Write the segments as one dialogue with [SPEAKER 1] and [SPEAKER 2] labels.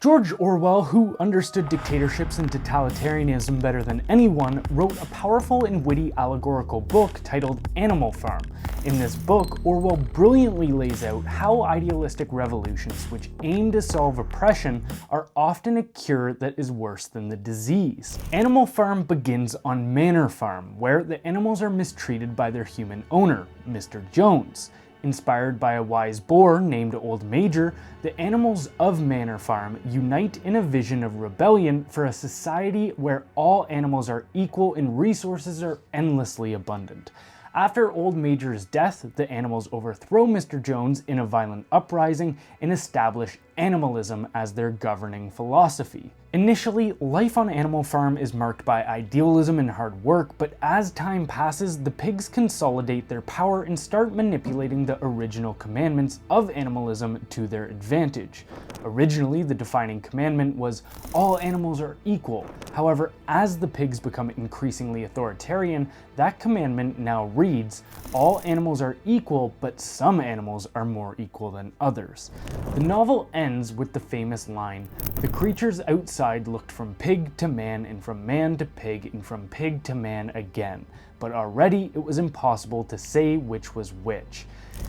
[SPEAKER 1] George Orwell, who understood dictatorships and totalitarianism better than anyone, wrote a powerful and witty allegorical book titled Animal Farm. In this book, Orwell brilliantly lays out how idealistic revolutions which aim to solve oppression are often a cure that is worse than the disease. Animal Farm begins on Manor Farm, where the animals are mistreated by their human owner, Mr. Jones. Inspired by a wise boar named Old Major, the animals of Manor Farm unite in a vision of rebellion for a society where all animals are equal and resources are endlessly abundant. After Old Major's death, the animals overthrow Mr. Jones in a violent uprising and establish animalism as their governing philosophy. Initially, life on Animal Farm is marked by idealism and hard work, but as time passes, the pigs consolidate their power and start manipulating the original commandments of animalism to their advantage. Originally, the defining commandment was, all animals are equal. However, as the pigs become increasingly authoritarian, that commandment now reads, all animals are equal, but some animals are more equal than others. The novel ends with the famous line, the creatures outside looked from pig to man and from man to pig and from pig to man again, but already it was impossible to say which was which.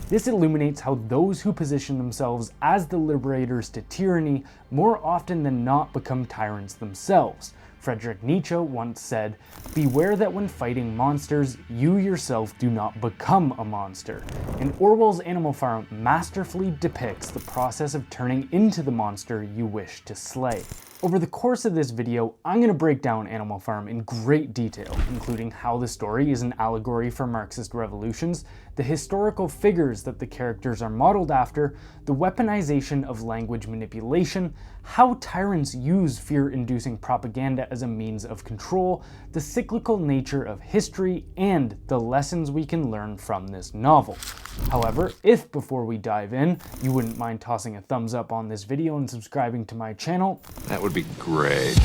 [SPEAKER 1] This illuminates how those who position themselves as the liberators to tyranny more often than not become tyrants themselves. Friedrich Nietzsche once said, beware that when fighting monsters, you yourself do not become a monster. And Orwell's Animal Farm masterfully depicts the process of turning into the monster you wish to slay. Over the course of this video, I'm going to break down Animal Farm in great detail, including how the story is an allegory for Marxist revolutions, the historical figures that the characters are modeled after, the weaponization of language manipulation, how tyrants use fear-inducing propaganda as a means of control, the cyclical nature of history, and the lessons we can learn from this novel. However, if before we dive in, you wouldn't mind tossing a thumbs up on this video and subscribing to my channel,
[SPEAKER 2] that would be great.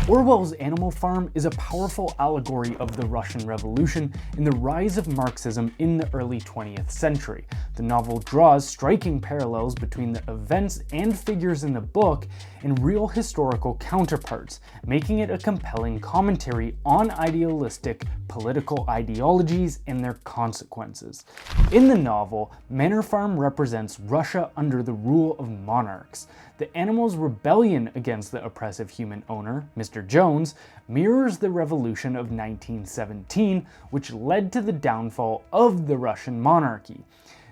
[SPEAKER 1] Orwell's Animal Farm is a powerful allegory of the Russian Revolution and the rise of Marxism in the early 20th century. The novel draws striking parallels between the events and figures in the book and real historical counterparts, making it a compelling commentary on idealistic political ideologies and their consequences. In the novel, Manor Farm represents Russia under the rule of monarchs. The animals' rebellion against the oppressive human owner, Mr. Jones, mirrors the revolution of 1917, which led to the downfall of the Russian monarchy.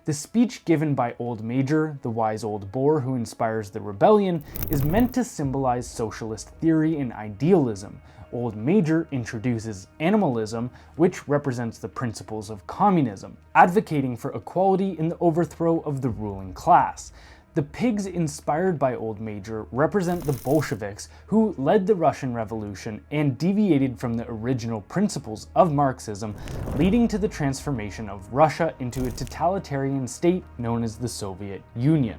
[SPEAKER 1] The speech given by Old Major, the wise old boar who inspires the rebellion, is meant to symbolize socialist theory and idealism. Old Major introduces animalism, which represents the principles of communism, advocating for equality in the overthrow of the ruling class. The pigs inspired by Old Major represent the Bolsheviks who led the Russian Revolution and deviated from the original principles of Marxism, leading to the transformation of Russia into a totalitarian state known as the Soviet Union.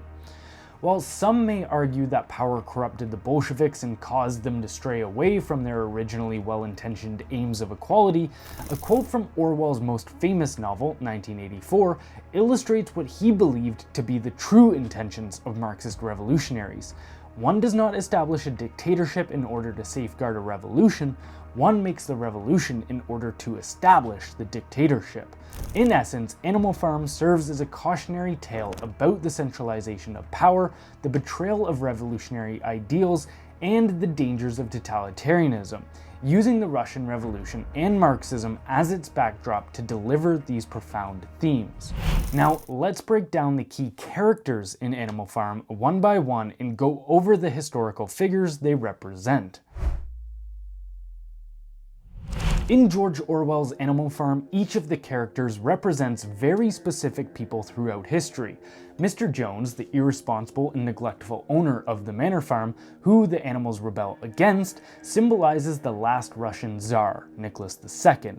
[SPEAKER 1] While some may argue that power corrupted the Bolsheviks and caused them to stray away from their originally well-intentioned aims of equality, a quote from Orwell's most famous novel, 1984, illustrates what he believed to be the true intentions of Marxist revolutionaries. One does not establish a dictatorship in order to safeguard a revolution, one makes the revolution in order to establish the dictatorship. In essence, Animal Farm serves as a cautionary tale about the centralization of power, the betrayal of revolutionary ideals, and the dangers of totalitarianism, using the Russian Revolution and Marxism as its backdrop to deliver these profound themes. Now, let's break down the key characters in Animal Farm one by one and go over the historical figures they represent. In George Orwell's Animal Farm, each of the characters represents very specific people throughout history. Mr. Jones, the irresponsible and neglectful owner of the manor farm, who the animals rebel against, symbolizes the last Russian Tsar, Nicholas II.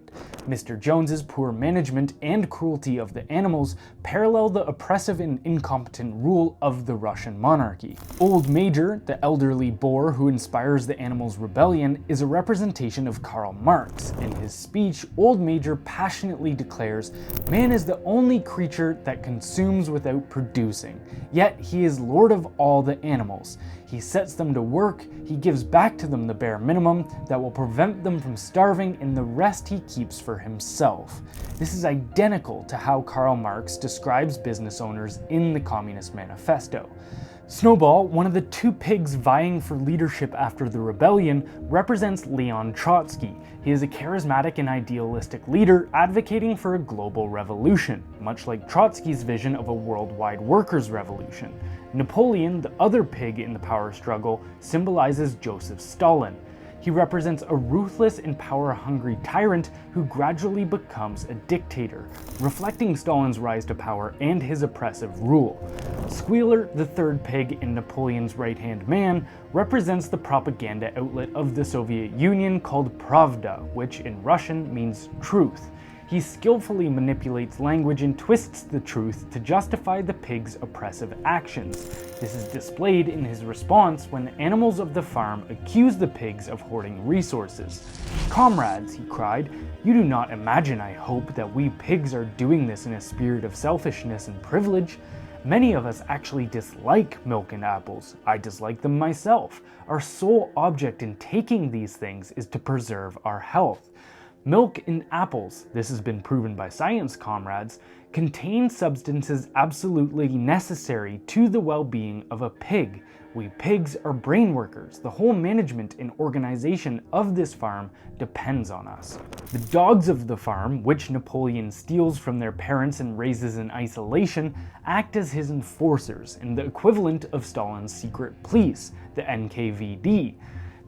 [SPEAKER 1] Mr. Jones's poor management and cruelty of the animals parallel the oppressive and incompetent rule of the Russian monarchy. Old Major, the elderly boar who inspires the animals' rebellion, is a representation of Karl Marx. In his speech, Old Major passionately declares, "Man is the only creature that consumes without producing, yet he is lord of all the animals. He sets them to work, he gives back to them the bare minimum that will prevent them from starving, and the rest he keeps for himself." This is identical to how Karl Marx describes business owners in the Communist Manifesto. Snowball, one of the two pigs vying for leadership after the rebellion, represents Leon Trotsky. He is a charismatic and idealistic leader advocating for a global revolution, much like Trotsky's vision of a worldwide workers' revolution. Napoleon, the other pig in the power struggle, symbolizes Joseph Stalin. He represents a ruthless and power-hungry tyrant who gradually becomes a dictator, reflecting Stalin's rise to power and his oppressive rule. Squealer, the third pig in Napoleon's right-hand man, represents the propaganda outlet of the Soviet Union called Pravda, which in Russian means truth. He skillfully manipulates language and twists the truth to justify the pig's oppressive actions. This is displayed in his response when the animals of the farm accuse the pigs of hoarding resources. "Comrades," he cried, "you do not imagine, I hope, that we pigs are doing this in a spirit of selfishness and privilege. Many of us actually dislike milk and apples. I dislike them myself. Our sole object in taking these things is to preserve our health. Milk and apples, this has been proven by science, comrades, contain substances absolutely necessary to the well-being of a pig. We pigs are brain workers. The whole management and organization of this farm depends on us." The dogs of the farm, which Napoleon steals from their parents and raises in isolation, act as his enforcers and the equivalent of Stalin's secret police, the NKVD.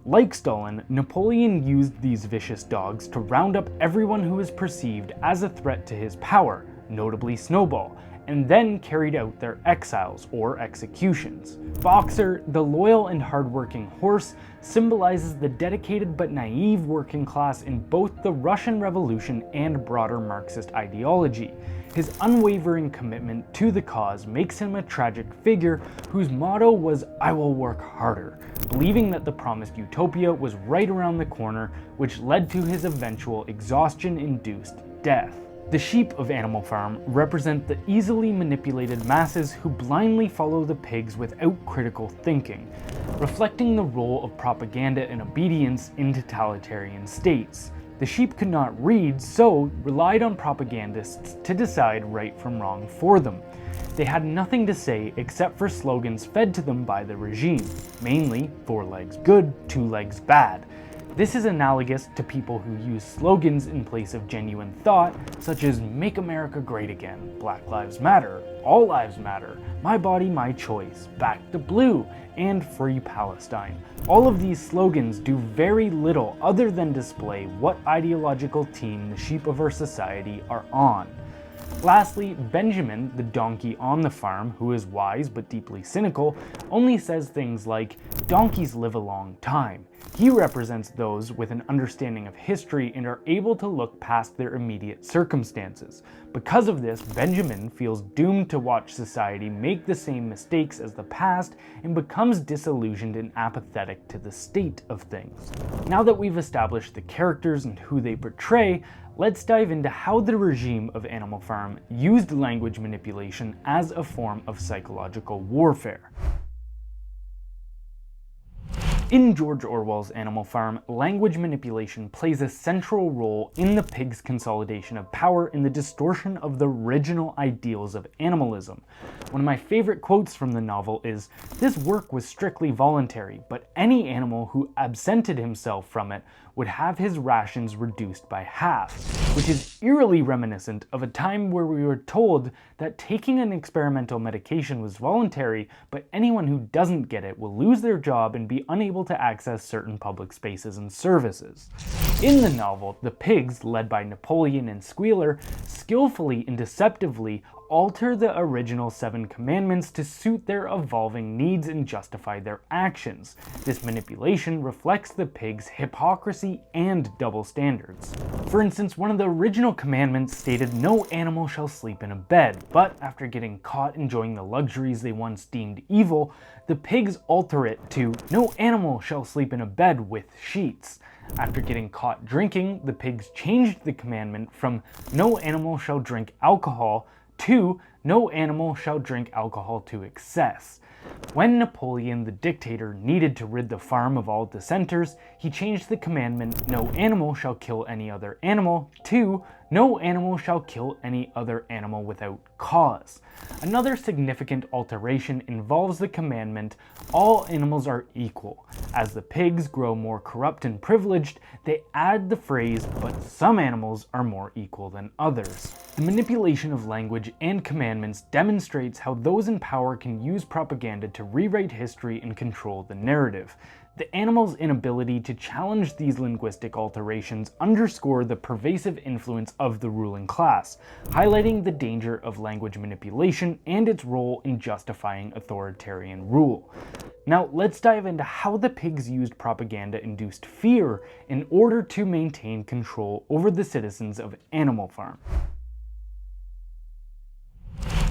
[SPEAKER 1] Like Stalin, Napoleon used these vicious dogs to round up everyone who was perceived as a threat to his power, notably Snowball, and then carried out their exiles or executions. Boxer, the loyal and hardworking horse, symbolizes the dedicated but naive working class in both the Russian Revolution and broader Marxist ideology. His unwavering commitment to the cause makes him a tragic figure whose motto was "I will work harder," believing that the promised utopia was right around the corner, which led to his eventual exhaustion-induced death. The sheep of Animal Farm represent the easily manipulated masses who blindly follow the pigs without critical thinking, reflecting the role of propaganda and obedience in totalitarian states. The sheep could not read, so relied on propagandists to decide right from wrong for them. They had nothing to say except for slogans fed to them by the regime, mainly 4 legs good, 2 legs bad. This is analogous to people who use slogans in place of genuine thought, such as "Make America Great Again," "Black Lives Matter," "All Lives Matter," "My Body, My Choice," "Back to Blue," and "Free Palestine." All of these slogans do very little other than display what ideological team the sheep of our society are on. Lastly, Benjamin, the donkey on the farm, who is wise but deeply cynical, only says things like, "Donkeys live a long time." He represents those with an understanding of history and are able to look past their immediate circumstances. Because of this, Benjamin feels doomed to watch society make the same mistakes as the past and becomes disillusioned and apathetic to the state of things. Now that we've established the characters and who they portray, let's dive into how the regime of Animal Farm used language manipulation as a form of psychological warfare. In George Orwell's Animal Farm, language manipulation plays a central role in the pig's consolidation of power and the distortion of the original ideals of animalism. One of my favorite quotes from the novel is, "This work was strictly voluntary, but any animal who absented himself from it would have his rations reduced by half," which is eerily reminiscent of a time where we were told that taking an experimental medication was voluntary, but anyone who doesn't get it will lose their job and be unable to access certain public spaces and services. In the novel, the pigs, led by Napoleon and Squealer, skillfully and deceptively alter the original 7 commandments to suit their evolving needs and justify their actions. This manipulation reflects the pigs' hypocrisy and double standards. For instance, one of the original commandments stated no animal shall sleep in a bed, but after getting caught enjoying the luxuries they once deemed evil, the pigs alter it to no animal shall sleep in a bed with sheets. After getting caught drinking, the pigs changed the commandment from no animal shall drink alcohol to no animal shall drink alcohol to excess. When Napoleon the dictator needed to rid the farm of all dissenters, he changed the commandment no animal shall kill any other animal to no animal shall kill any other animal without cause. Another significant alteration involves the commandment all animals are equal. As the pigs grow more corrupt and privileged, they add the phrase but some animals are more equal than others. The manipulation of language and commandments demonstrates how those in power can use propaganda to rewrite history and control the narrative. The animals' inability to challenge these linguistic alterations underscore the pervasive influence of the ruling class, highlighting the danger of language manipulation and its role in justifying authoritarian rule. Now, let's dive into how the pigs used propaganda-induced fear in order to maintain control over the citizens of Animal Farm.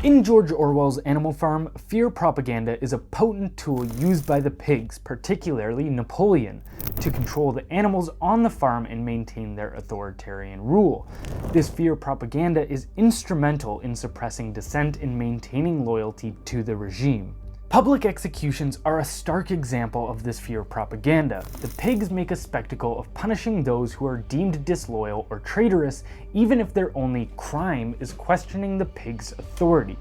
[SPEAKER 1] In George Orwell's Animal Farm, fear propaganda is a potent tool used by the pigs, particularly Napoleon, to control the animals on the farm and maintain their authoritarian rule. This fear propaganda is instrumental in suppressing dissent and maintaining loyalty to the regime. Public executions are a stark example of this fear propaganda. The pigs make a spectacle of punishing those who are deemed disloyal or traitorous, even if their only crime is questioning the pigs' authority.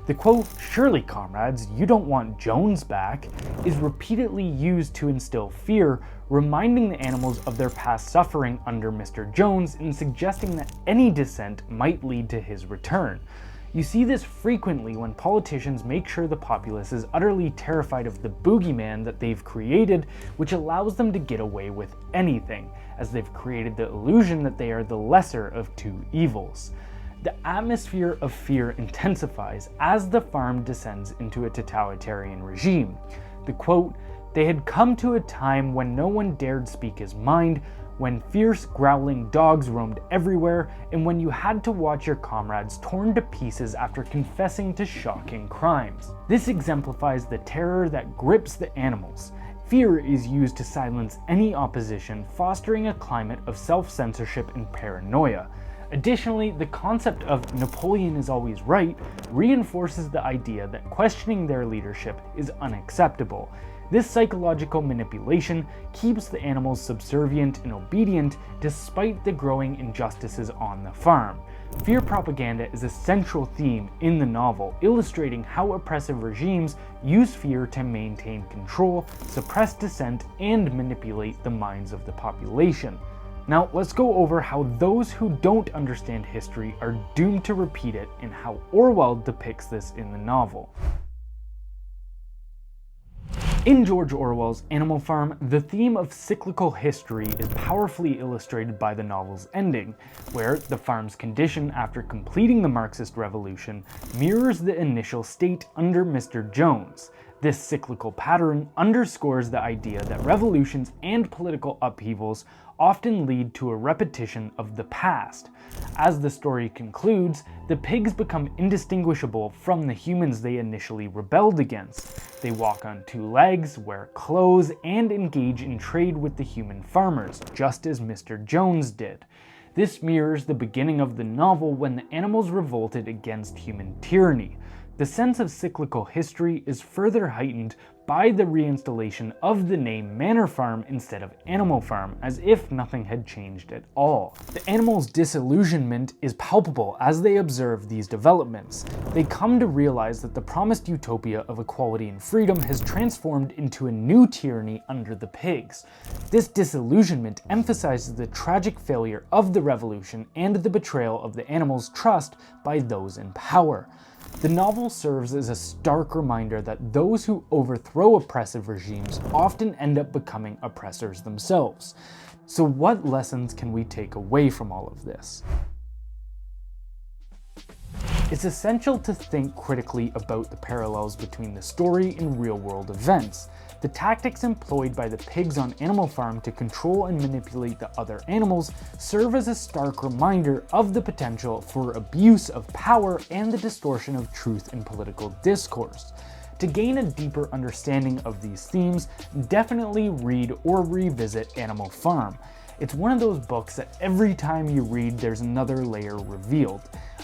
[SPEAKER 1] The quote, "Surely, comrades, you don't want Jones back," is repeatedly used to instill fear, reminding the animals of their past suffering under Mr. Jones and suggesting that any dissent might lead to his return. You see this frequently when politicians make sure the populace is utterly terrified of the boogeyman that they've created, which allows them to get away with anything, as they've created the illusion that they are the lesser of two evils. The atmosphere of fear intensifies as the farm descends into a totalitarian regime. The quote, "They had come to a time when no one dared speak his mind, when fierce growling dogs roamed everywhere, and when you had to watch your comrades torn to pieces after confessing to shocking crimes." This exemplifies the terror that grips the animals. Fear is used to silence any opposition, fostering a climate of self-censorship and paranoia. Additionally, the concept of Napoleon is always right reinforces the idea that questioning their leadership is unacceptable. This psychological manipulation keeps the animals subservient and obedient despite the growing injustices on the farm. Fear propaganda is a central theme in the novel, illustrating how oppressive regimes use fear to maintain control, suppress dissent, and manipulate the minds of the population. Now, let's go over how those who don't understand history are doomed to repeat it and how Orwell depicts this in the novel. In George Orwell's Animal Farm, the theme of cyclical history is powerfully illustrated by the novel's ending, where the farm's condition after completing the Marxist revolution mirrors the initial state under Mr. Jones. This cyclical pattern underscores the idea that revolutions and political upheavals often lead to a repetition of the past. As the story concludes, the pigs become indistinguishable from the humans they initially rebelled against. They walk on two legs, wear clothes, and engage in trade with the human farmers, just as Mr. Jones did. This mirrors the beginning of the novel when the animals revolted against human tyranny. The sense of cyclical history is further heightened by the reinstallation of the name Manor Farm instead of Animal Farm, as if nothing had changed at all. The animals' disillusionment is palpable as they observe these developments. They come to realize that the promised utopia of equality and freedom has transformed into a new tyranny under the pigs. This disillusionment emphasizes the tragic failure of the revolution and the betrayal of the animals' trust by those in power. The novel serves as a stark reminder that those who overthrow oppressive regimes often end up becoming oppressors themselves. So what lessons can we take away from all of this? It's essential to think critically about the parallels between the story and real-world events. The tactics employed by the pigs on Animal Farm to control and manipulate the other animals serve as a stark reminder of the potential for abuse of power and the distortion of truth in political discourse. To gain a deeper understanding of these themes, definitely read or revisit Animal Farm. It's one of those books that every time you read, there's another layer revealed.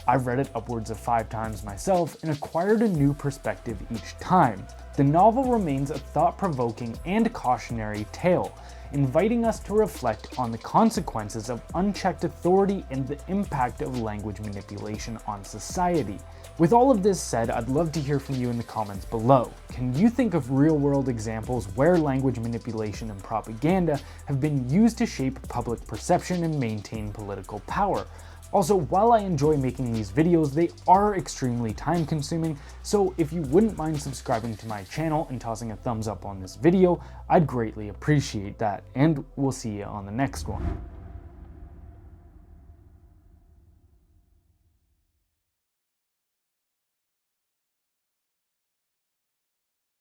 [SPEAKER 1] I've read it upwards of 5 times myself and acquired a new perspective each time. The novel remains a thought-provoking and cautionary tale, inviting us to reflect on the consequences of unchecked authority and the impact of language manipulation on society. With all of this said, I'd love to hear from you in the comments below. Can you think of real-world examples where language manipulation and propaganda have been used to shape public perception and maintain political power? Also, while I enjoy making these videos, they are extremely time-consuming, so if you wouldn't mind subscribing to my channel and tossing a thumbs up on this video, I'd greatly appreciate that, and we'll see you on the next one.